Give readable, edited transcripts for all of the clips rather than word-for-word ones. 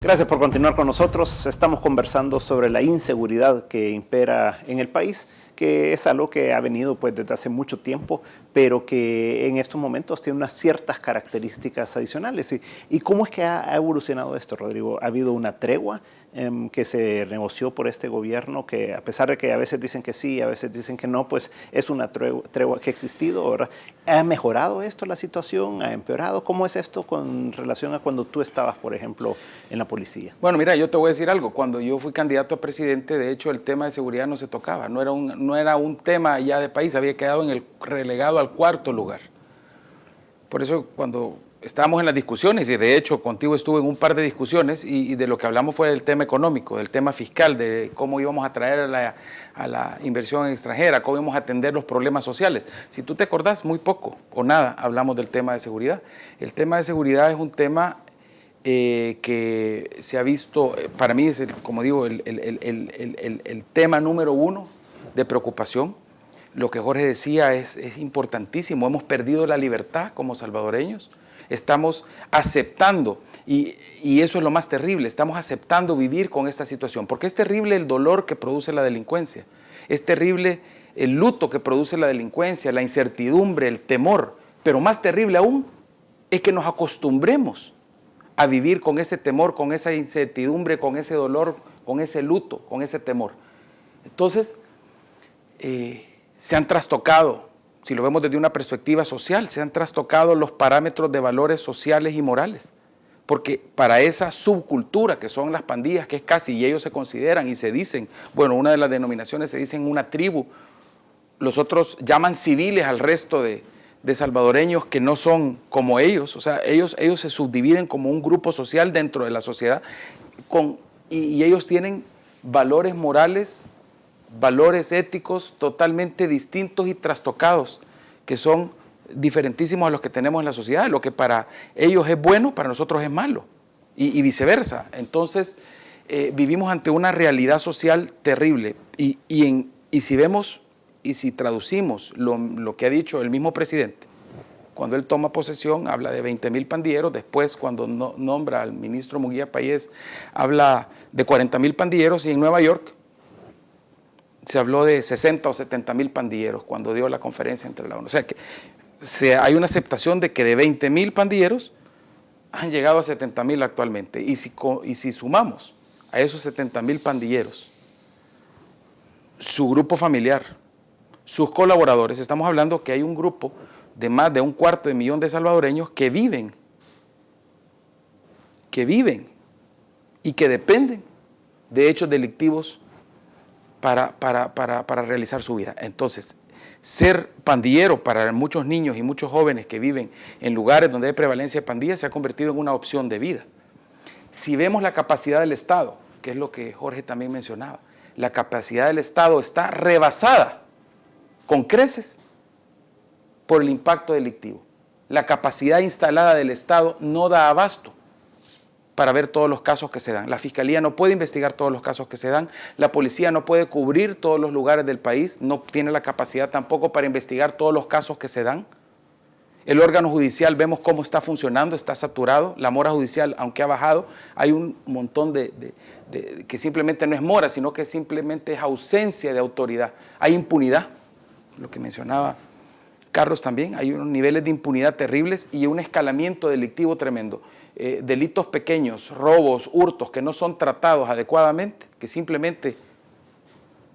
Gracias por continuar con nosotros. Estamos conversando sobre la inseguridad que impera en el país, que es algo que ha venido pues desde hace mucho tiempo, pero que en estos momentos tiene unas ciertas características adicionales. ¿Y cómo es que ha evolucionado esto, Rodrigo? ¿Ha habido una tregua que se negoció por este gobierno, que a pesar de que a veces dicen que sí, a veces dicen que no, pues es una tregua que ha existido, ¿verdad? ¿Ha mejorado esto la situación? ¿Ha empeorado? ¿Cómo es esto con relación a cuando tú estabas, por ejemplo, en la policía? Bueno, mira, yo te voy a decir algo. Cuando yo fui candidato a presidente, de hecho, el tema de seguridad no se tocaba. No era un tema ya de país, había quedado relegado al cuarto lugar. Por eso, cuando estábamos en las discusiones, y de hecho contigo estuve en un par de discusiones, y de lo que hablamos fue del tema económico, del tema fiscal, de cómo íbamos a traer a la inversión extranjera, cómo íbamos a atender los problemas sociales. Si tú te acordás, muy poco o nada hablamos del tema de seguridad. El tema de seguridad es un tema que se ha visto, para mí es, como digo, el tema número uno de preocupación. Lo que Jorge decía es importantísimo. Hemos perdido la libertad como salvadoreños. Estamos aceptando, y eso es lo más terrible, estamos aceptando vivir con esta situación, porque es terrible el dolor que produce la delincuencia, es terrible el luto que produce la delincuencia, la incertidumbre, el temor, pero más terrible aún es que nos acostumbremos a vivir con ese temor, con esa incertidumbre, con ese dolor, con ese luto, con ese temor. Entonces, se han trastocado, si lo vemos desde una perspectiva social, se han trastocado los parámetros de valores sociales y morales, porque para esa subcultura que son las pandillas, que es casi, y ellos se consideran y se dicen, bueno, una de las denominaciones se dicen una tribu, los otros llaman civiles al resto de salvadoreños que no son como ellos, o sea, ellos se subdividen como un grupo social dentro de la sociedad, y ellos tienen valores morales, valores éticos totalmente distintos y trastocados, que son diferentísimos a los que tenemos en la sociedad. Lo que para ellos es bueno, para nosotros es malo, y viceversa. Entonces, vivimos ante una realidad social terrible, y si vemos y si traducimos lo que ha dicho el mismo presidente, cuando él toma posesión habla de 20,000 pandilleros, después cuando nombra al ministro Muguía Payés habla de 40,000 pandilleros, y en Nueva York se habló de 60 o 70,000 pandilleros cuando dio la conferencia entre la ONU. O sea que hay una aceptación de que de 20,000 pandilleros han llegado a 70,000 actualmente. Y si sumamos a esos 70,000 pandilleros su grupo familiar, sus colaboradores, estamos hablando que hay un grupo de más de 250,000 de salvadoreños que viven y que dependen de hechos delictivos para realizar su vida. Entonces, ser pandillero para muchos niños y muchos jóvenes que viven en lugares donde hay prevalencia de pandillas se ha convertido en una opción de vida. Si vemos la capacidad del Estado, que es lo que Jorge también mencionaba, la capacidad del Estado está rebasada con creces por el impacto delictivo. La capacidad instalada del Estado no da abasto para ver todos los casos que se dan. La Fiscalía no puede investigar todos los casos que se dan, la policía no puede cubrir todos los lugares del país, no tiene la capacidad tampoco para investigar todos los casos que se dan. El órgano judicial vemos cómo está funcionando, está saturado, la mora judicial, aunque ha bajado, hay un montón que simplemente no es mora, sino que simplemente es ausencia de autoridad. Hay impunidad, lo que mencionaba Carlos también, hay unos niveles de impunidad terribles y un escalamiento delictivo tremendo. Delitos pequeños, robos, hurtos que no son tratados adecuadamente, que simplemente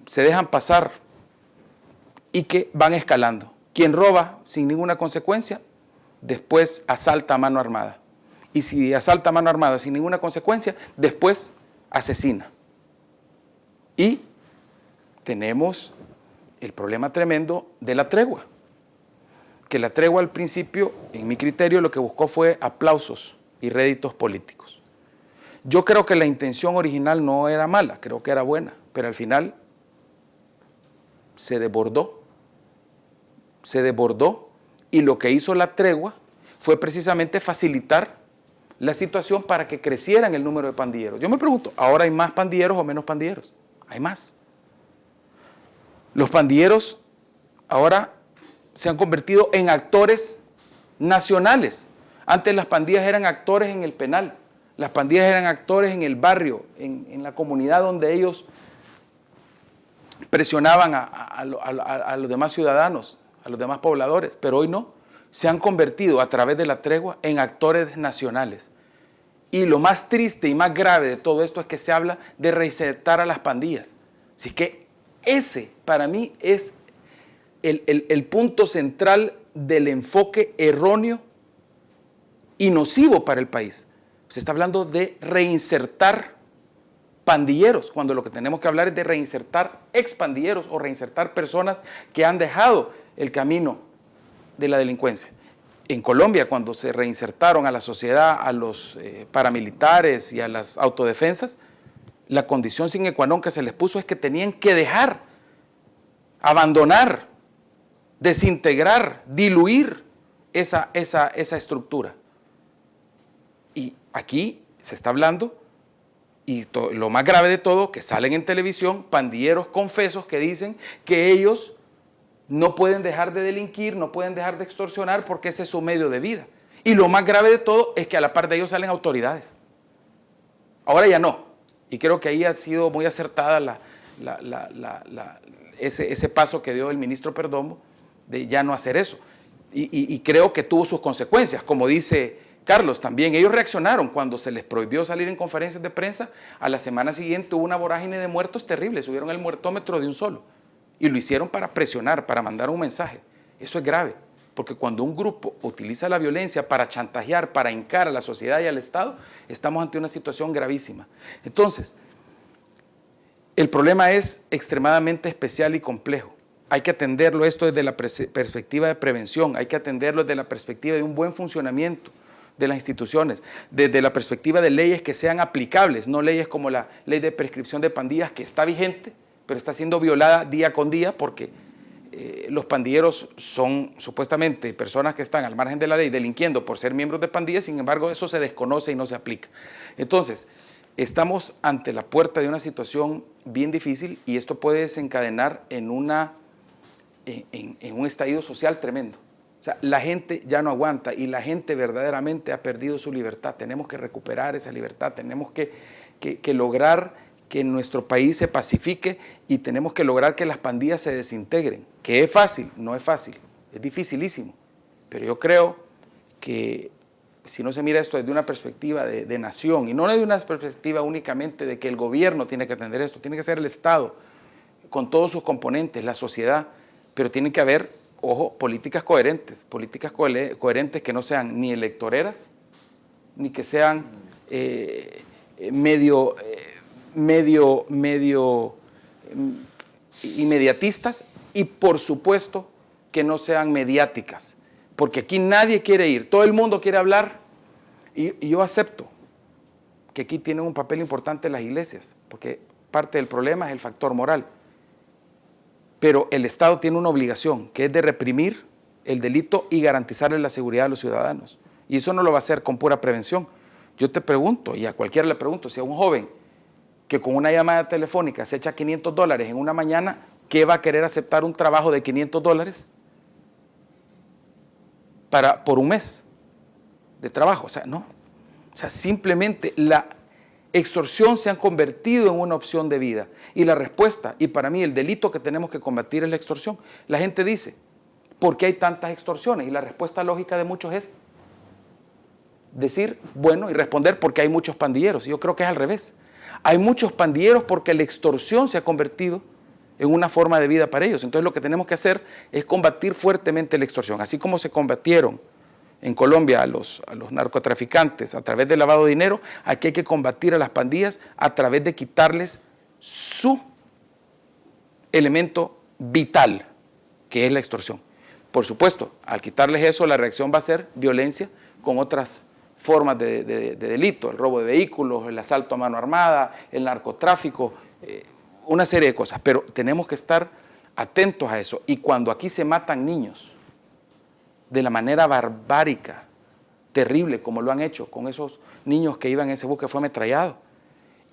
se dejan pasar y que van escalando. Quien roba sin ninguna consecuencia, después asalta a mano armada. Y si asalta a mano armada sin ninguna consecuencia, después asesina. Y tenemos el problema tremendo de la tregua. Que la tregua al principio, en mi criterio, lo que buscó fue aplausos y réditos políticos. Yo creo que la intención original no era mala, creo que era buena, pero al final se desbordó, y lo que hizo la tregua fue precisamente facilitar la situación para que crecieran el número de pandilleros. Yo me pregunto, ¿ahora hay más pandilleros o menos pandilleros? Hay más. Los pandilleros ahora se han convertido en actores nacionales. Antes las pandillas eran actores en el penal, Las pandillas eran actores en el barrio, en la comunidad donde ellos presionaban a los demás ciudadanos, a los demás pobladores, pero hoy no. Se han convertido a través de la tregua en actores nacionales. Y lo más triste y más grave de todo esto es que se habla de reinsertar a las pandillas. Así que ese, para mí, es el punto central del enfoque erróneo y nocivo para el país. Se está hablando de reinsertar pandilleros, cuando lo que tenemos que hablar es de reinsertar expandilleros o reinsertar personas que han dejado el camino de la delincuencia. En Colombia, cuando se reinsertaron a la sociedad, a los paramilitares y a las autodefensas, la condición sine qua non que se les puso es que tenían que dejar, abandonar, desintegrar, diluir esa estructura. Y aquí se está hablando, y lo más grave de todo, que salen en televisión pandilleros confesos que dicen que ellos no pueden dejar de delinquir, no pueden dejar de extorsionar porque ese es su medio de vida. Y lo más grave de todo es que a la par de ellos salen autoridades. Ahora ya no. Y creo que ahí ha sido muy acertada ese paso que dio el ministro Perdomo de ya no hacer eso. Y creo que tuvo sus consecuencias, como dice Carlos también. Ellos reaccionaron cuando se les prohibió salir en conferencias de prensa. A la semana siguiente hubo una vorágine de muertos terrible, subieron el muertómetro de un solo. Y lo hicieron para presionar, para mandar un mensaje. Eso es grave, porque cuando un grupo utiliza la violencia para chantajear, para hincar a la sociedad y al Estado, estamos ante una situación gravísima. Entonces, el problema es extremadamente especial y complejo. Hay que atenderlo esto desde la perspectiva de prevención, hay que atenderlo desde la perspectiva de un buen funcionamiento de las instituciones, desde la perspectiva de leyes que sean aplicables, no leyes como la ley de prescripción de pandillas, que está vigente, pero está siendo violada día con día porque los pandilleros son supuestamente personas que están al margen de la ley delinquiendo por ser miembros de pandillas. Sin embargo, eso se desconoce y no se aplica. Entonces, estamos ante la puerta de una situación bien difícil y esto puede desencadenar en un estallido social tremendo. O sea, la gente ya no aguanta y la gente verdaderamente ha perdido su libertad. Tenemos que recuperar esa libertad, tenemos que lograr que nuestro país se pacifique y tenemos que lograr que las pandillas se desintegren. ¿Que es fácil? No es fácil, es dificilísimo. Pero yo creo que si no se mira esto desde una perspectiva de nación y no desde una perspectiva únicamente de que el gobierno tiene que atender esto, tiene que ser el Estado con todos sus componentes, la sociedad, pero tiene que haber, ojo, políticas coherentes que no sean ni electoreras, ni que sean medio inmediatistas y por supuesto que no sean mediáticas, porque aquí nadie quiere ir, todo el mundo quiere hablar y yo acepto que aquí tienen un papel importante las iglesias, porque parte del problema es el factor moral, pero el Estado tiene una obligación que es de reprimir el delito y garantizarle la seguridad a los ciudadanos, y eso no lo va a hacer con pura prevención. Yo te pregunto, y a cualquiera le pregunto, si a un joven que con una llamada telefónica se echa $500 en una mañana, ¿qué va a querer aceptar un trabajo de $500 por un mes de trabajo? O sea, no. O sea, simplemente la extorsión se ha convertido en una opción de vida. Y la respuesta, y para mí el delito que tenemos que combatir es la extorsión. La gente dice, ¿por qué hay tantas extorsiones? Y la respuesta lógica de muchos es decir, bueno, y responder porque hay muchos pandilleros. Yo creo que es al revés. Hay muchos pandilleros porque la extorsión se ha convertido en una forma de vida para ellos. Entonces lo que tenemos que hacer es combatir fuertemente la extorsión. Así como se combatieron en Colombia a los narcotraficantes a través del lavado de dinero, aquí hay que combatir a las pandillas a través de quitarles su elemento vital, que es la extorsión. Por supuesto, al quitarles eso, la reacción va a ser violencia con otras formas de delito, el robo de vehículos, el asalto a mano armada, el narcotráfico, una serie de cosas, pero tenemos que estar atentos a eso. Y cuando aquí se matan niños de la manera barbárica, terrible, como lo han hecho con esos niños que iban en ese bus que fue ametrallado,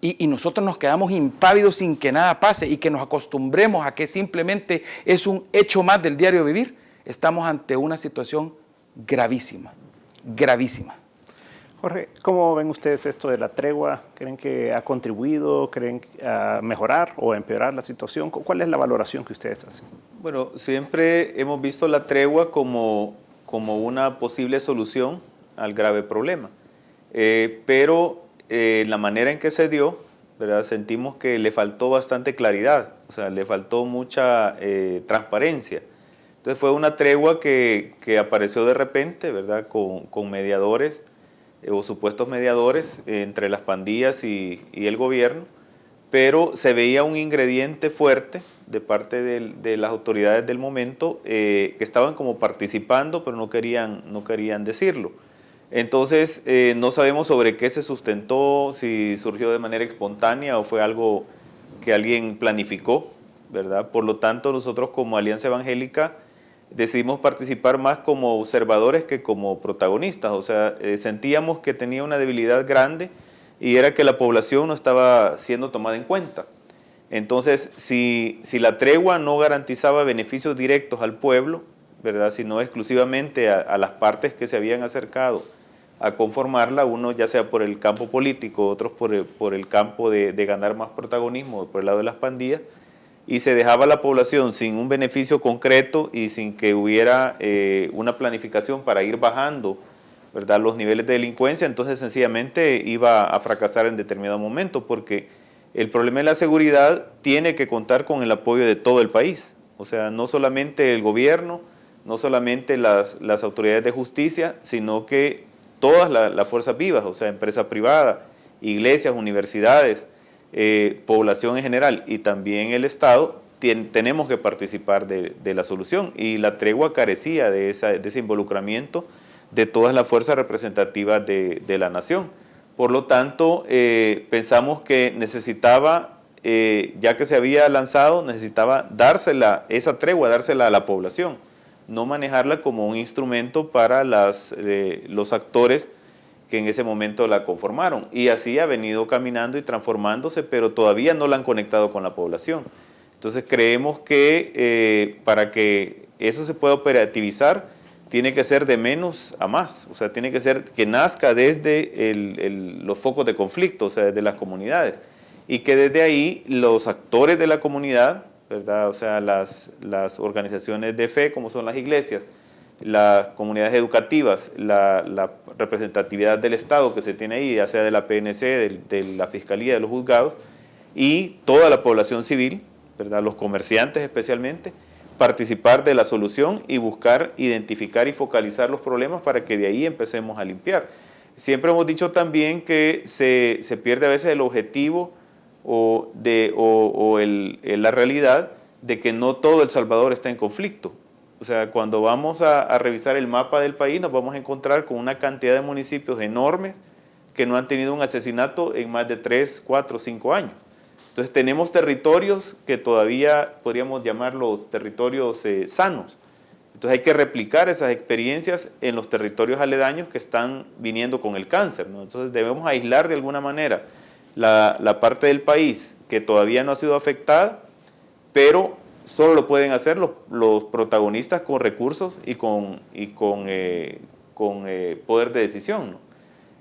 y nosotros nos quedamos impávidos sin que nada pase y que nos acostumbremos a que simplemente es un hecho más del diario vivir, estamos ante una situación gravísima, gravísima. Jorge, ¿cómo ven ustedes esto de la tregua? ¿Creen que ha contribuido? ¿Creen a mejorar o a empeorar la situación? ¿Cuál es la valoración que ustedes hacen? Bueno, siempre hemos visto la tregua como una posible solución al grave problema, pero la manera en que se dio, ¿verdad? Sentimos que le faltó bastante claridad, o sea, le faltó mucha transparencia. Entonces fue una tregua que apareció de repente, ¿verdad? Con mediadores o supuestos mediadores entre las pandillas y el gobierno, pero se veía un ingrediente fuerte de parte de las autoridades del momento que estaban como participando, pero no querían decirlo. Entonces, no sabemos sobre qué se sustentó, si surgió de manera espontánea o fue algo que alguien planificó, ¿verdad? Por lo tanto, nosotros como Alianza Evangélica decidimos participar más como observadores que como protagonistas. O sea, sentíamos que tenía una debilidad grande y era que la población no estaba siendo tomada en cuenta. Entonces, si la tregua no garantizaba beneficios directos al pueblo, ¿verdad? Sino exclusivamente a las partes que se habían acercado a conformarla, uno ya sea por el campo político, otros por el campo de ganar más protagonismo por el lado de las pandillas, y se dejaba a la población sin un beneficio concreto y sin que hubiera una planificación para ir bajando, ¿verdad?, los niveles de delincuencia, entonces sencillamente iba a fracasar en determinado momento, porque el problema de la seguridad tiene que contar con el apoyo de todo el país. O sea, no solamente el gobierno, no solamente las autoridades de justicia, sino que todas las fuerzas vivas, o sea, empresa privada, iglesias, universidades, población en general y también el Estado, tenemos que participar de la solución, y la tregua carecía de ese involucramiento de todas las fuerzas representativas de la nación. Por lo tanto, pensamos que necesitaba, ya que se había lanzado, necesitaba esa tregua, dársela a la población, no manejarla como un instrumento para los actores que en ese momento la conformaron. Y así ha venido caminando y transformándose, pero todavía no la han conectado con la población. Entonces creemos que para que eso se pueda operativizar, tiene que ser de menos a más. O sea, tiene que ser que nazca desde los focos de conflicto, o sea, desde las comunidades. Y que desde ahí los actores de la comunidad, ¿verdad? O sea, las organizaciones de fe, como son las iglesias, las comunidades educativas, la representatividad del Estado que se tiene ahí, ya sea de la PNC, de la Fiscalía, de los juzgados, y toda la población civil, ¿verdad?, los comerciantes especialmente, participar de la solución y buscar identificar y focalizar los problemas para que de ahí empecemos a limpiar. Siempre hemos dicho también que se pierde a veces el objetivo la realidad de que no todo El Salvador está en conflicto. O sea, cuando vamos a revisar el mapa del país, nos vamos a encontrar con una cantidad de municipios enormes que no han tenido un asesinato en más de 3, 4, 5 años. Entonces tenemos territorios que todavía podríamos llamarlos territorios sanos. Entonces hay que replicar esas experiencias en los territorios aledaños que están viniendo con el cáncer, ¿no? Entonces debemos aislar de alguna manera la parte del país que todavía no ha sido afectada, pero solo lo pueden hacer los protagonistas con recursos y con poder de decisión, ¿no?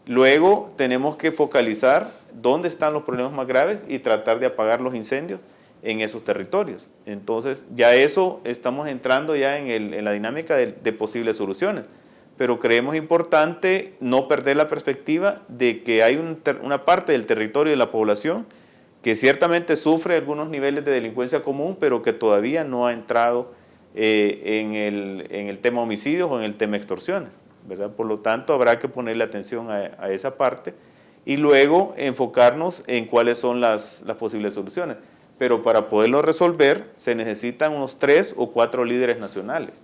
Luego tenemos que focalizar dónde están los problemas más graves y tratar de apagar los incendios en esos territorios. Entonces ya eso estamos entrando ya en la dinámica de posibles soluciones, pero creemos importante no perder la perspectiva de que hay una parte del territorio de la población que ciertamente sufre algunos niveles de delincuencia común, pero que todavía no ha entrado en el tema homicidios o en el tema extorsiones, ¿verdad? Por lo tanto, habrá que ponerle atención a esa parte y luego enfocarnos en cuáles son las posibles soluciones. Pero para poderlo resolver se necesitan unos 3 o 4 líderes nacionales.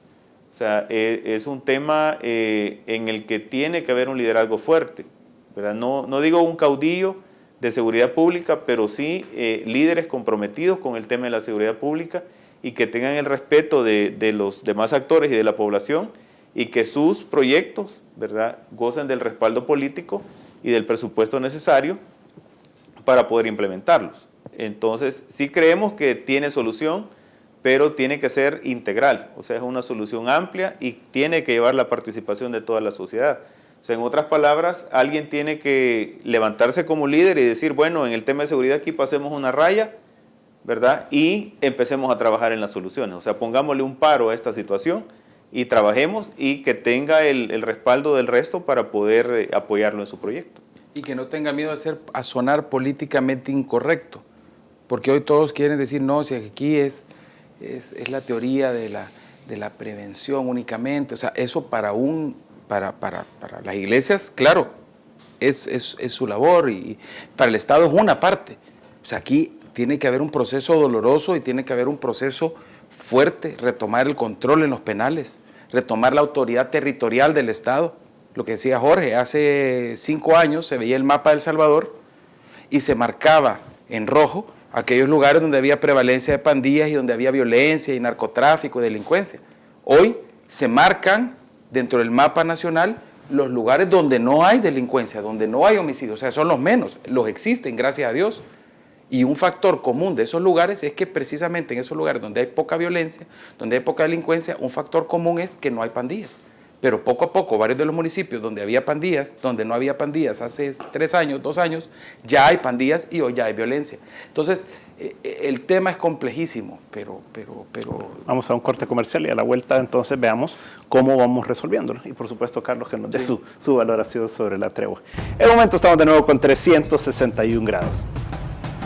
O sea, es un tema en el que tiene que haber un liderazgo fuerte, ¿verdad? No digo un caudillo de seguridad pública, pero sí líderes comprometidos con el tema de la seguridad pública y que tengan el respeto de los demás actores y de la población, y que sus proyectos, ¿verdad?, gocen del respaldo político y del presupuesto necesario para poder implementarlos. Entonces, sí creemos que tiene solución, pero tiene que ser integral, o sea, es una solución amplia y tiene que llevar la participación de toda la sociedad. O sea, en otras palabras, alguien tiene que levantarse como líder y decir, bueno, en el tema de seguridad aquí pasemos una raya, ¿verdad? Y empecemos a trabajar en las soluciones. O sea, pongámosle un paro a esta situación y trabajemos y que tenga el respaldo del resto para poder apoyarlo en su proyecto. Y que no tenga miedo a sonar políticamente incorrecto, porque hoy todos quieren decir, no, si aquí es la teoría de la prevención únicamente, o sea, eso para las iglesias, claro, es su labor, y para el Estado es una parte. O sea, aquí tiene que haber un proceso doloroso y tiene que haber un proceso fuerte, retomar el control en los penales, retomar la autoridad territorial del Estado. Lo que decía Jorge, hace 5 años se veía el mapa de El Salvador y se marcaba en rojo aquellos lugares donde había prevalencia de pandillas y donde había violencia y narcotráfico y delincuencia. Hoy se marcan dentro del mapa nacional los lugares donde no hay delincuencia, donde no hay homicidios, o sea, son los menos, los existen, gracias a Dios. Y un factor común de esos lugares es que precisamente en esos lugares donde hay poca violencia, donde hay poca delincuencia, un factor común es que no hay pandillas. Pero poco a poco, varios de los municipios donde había pandillas, donde no había pandillas hace 3 años, 2 años, ya hay pandillas y hoy ya hay violencia. Entonces, el tema es complejísimo, pero... Vamos a un corte comercial y a la vuelta entonces veamos cómo vamos resolviéndolo. Y por supuesto, Carlos, que nos dé su valoración sobre la tregua. En el momento estamos de nuevo con 361 grados.